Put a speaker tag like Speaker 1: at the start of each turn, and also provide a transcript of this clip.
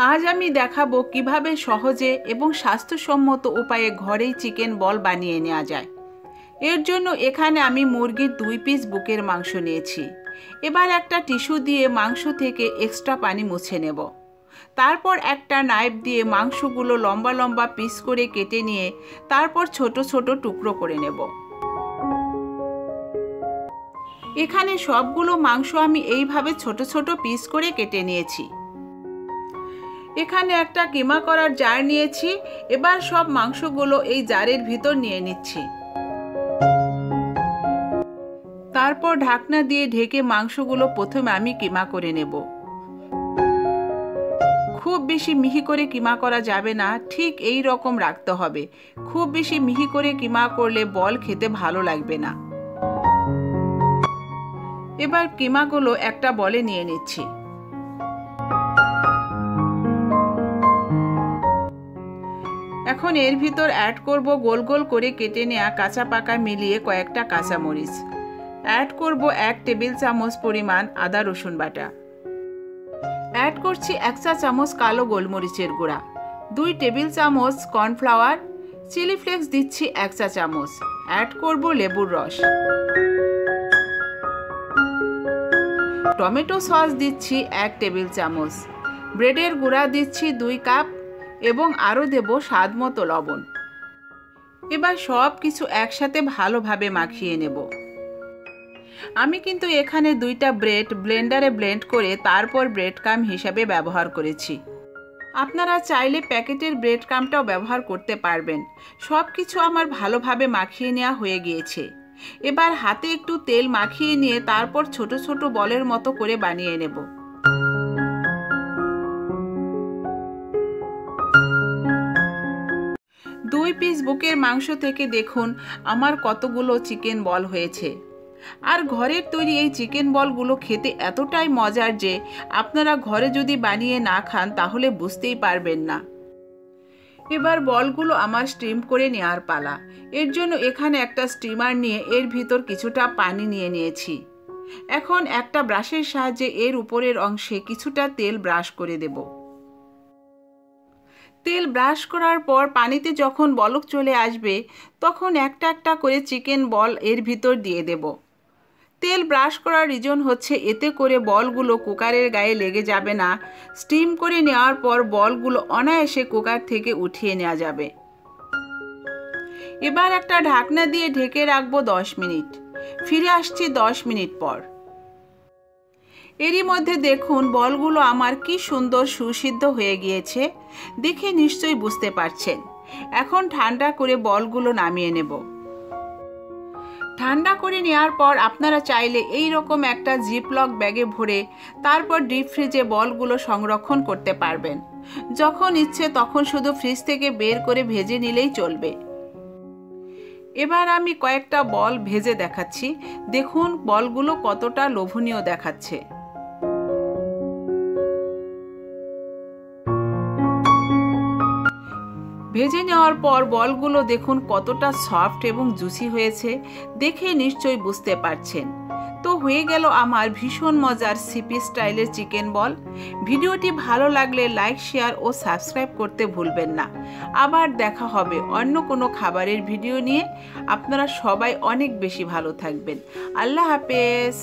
Speaker 1: আজ আমি দেখাবো কিভাবে সহজে এবং স্বাস্থ্যসম্মত উপায়ে ঘরেই চিকেন বল বানিয়ে নেওয়া যায়। এর জন্য এখানে আমি মুরগির 2 পিস বুকের মাংস নিয়েছি। এবার একটা টিস্যু দিয়ে মাংস থেকে এক্সট্রা পানি মুছে নেব। তারপর একটা নাইফ দিয়ে মাংসগুলো লম্বা লম্বা পিস করে কেটে নিয়ে তারপর ছোট ছোট টুকরো করে নেব। এখানে সবগুলো মাংস আমি এইভাবে ছোট ছোট পিস করে কেটে নিয়েছি। এখানে একটা কিমা করার জার নিয়েছি। এবার সব মাংসগুলো এই জারের ভিতর নিয়ে নিচ্ছি। তারপর ঢাকনা দিয়ে ঢেকে মাংসগুলো প্রথমে আমি কিমা করে নেব। খুব বেশি মিহি করে কিমা করা যাবে না, ঠিক এই রকম রাখতে হবে। খুব বেশি মিহি করে কিমা করলে বল খেতে ভালো লাগবে না। এবার কিমাগুলো একটা বলে নিয়ে নিচ্ছি। এখন এর ভিতর অ্যাড করব গোল গোল করে কেটে নেওয়া কাঁচা পাকা মিলিয়ে কয়েকটা কাঁচামরিচ। অ্যাড করব 1 টেবিল চামচ পরিমাণ আদা রসুন বাটা। অ্যাড করছি 1 চা চামচ কালো গোলমরিচের গুঁড়া, 2 টেবিল চামচ কর্নফ্লাওয়ার, চিলি ফ্লেক্স দিচ্ছি 1 চা চামচ। অ্যাড করব লেবুর রস। টমেটো সস দিচ্ছি 1 টেবিল চামচ। ব্রেডের গুঁড়া দিচ্ছি 2 কাপ এবং আরও দেব স্বাদ মতো লবণ। এবার সব কিছু একসাথে ভালোভাবে মাখিয়ে নেব। আমি কিন্তু এখানে 2টা ব্রেড ব্লেন্ডারে ব্লেন্ড করে তারপর ব্রেড ক্রাম্ব হিসাবে ব্যবহার করেছি। আপনারা চাইলে প্যাকেটের ব্রেড ক্রাম্বটাও ব্যবহার করতে পারবেন। সব কিছু আমার ভালোভাবে মাখিয়ে নেওয়া হয়ে গিয়েছে। এবার হাতে একটু তেল মাখিয়ে নিয়ে তারপর ছোট ছোট বলের মতো করে বানিয়ে নেব। দুই পিস বুকের মাংস থেকে দেখুন আমার কতগুলো চিকেন বল হয়েছে। আর ঘরের তৈরি এই চিকেন বলগুলো খেতে এতটাই মজার যে আপনারা ঘরে যদি বানিয়ে না খান তাহলে বুঝতেই পারবেন না। এবার বলগুলো আমার স্টিম করে নেওয়ার পালা। এর জন্য এখানে একটা স্টিমার নিয়ে এর ভিতর কিছুটা পানি নিয়ে নিয়েছি। এখন একটা ব্রাশের সাহায্যে এর উপরের অংশে কিছুটা তেল ব্রাশ করে দেব। তেল ব্রাশ করার পর পানিতে যখন বলক চলে আসবে তখন একটা একটা করে চিকেন বল এর ভিতর দিয়ে দেব। তেল ব্রাশ করার রিজন হচ্ছে এতে করে বলগুলো কুকারের গায়ে লেগে যাবে না। স্টিম করে নেওয়ার পর বলগুলো অনায়াসে কুকার থেকে উঠিয়ে নেওয়া যাবে। এবার একটা ঢাকনা দিয়ে ঢেকে রাখবো 10 মিনিট। ফিরে আসছি 10 মিনিট পর। এরই মধ্যে দেখুন বলগুলো আমার কি সুন্দর সুসিদ্ধ হয়ে গিয়েছে, দেখে নিশ্চয়ই বুঝতে পারছেন। এখন ঠান্ডা করে বলগুলো নামিয়ে নেব। ঠান্ডা করে নেওয়ার পর আপনারা চাইলে এই রকম একটা জিপলক ব্যাগে ভরে তারপর ডিপ ফ্রিজে বলগুলো সংরক্ষণ করতে পারবেন। যখন ইচ্ছে তখন শুধু ফ্রিজ থেকে বের করে ভেজে নিলেই চলবে। এবার আমি কয়েকটা বল ভেজে দেখাচ্ছি। দেখুন বলগুলো কতটা লোভনীয় দেখাচ্ছে। ভেজে নেওয়ার পর বলগুলো দেখুন কতটা সফট এবং জুসি হয়েছে, দেখে নিশ্চয়ই বুঝতে পারছেন। তো হয়ে গেল আমার ভীষণ মজার সিপি স্টাইলের চিকেন বল। ভিডিওটি ভালো লাগলে লাইক, শেয়ার ও সাবস্ক্রাইব করতে ভুলবেন না। আবার দেখা হবে অন্য কোনো খাবারের ভিডিও নিয়ে। আপনারা সবাই অনেক বেশি ভালো থাকবেন। আল্লাহ হাফেজ।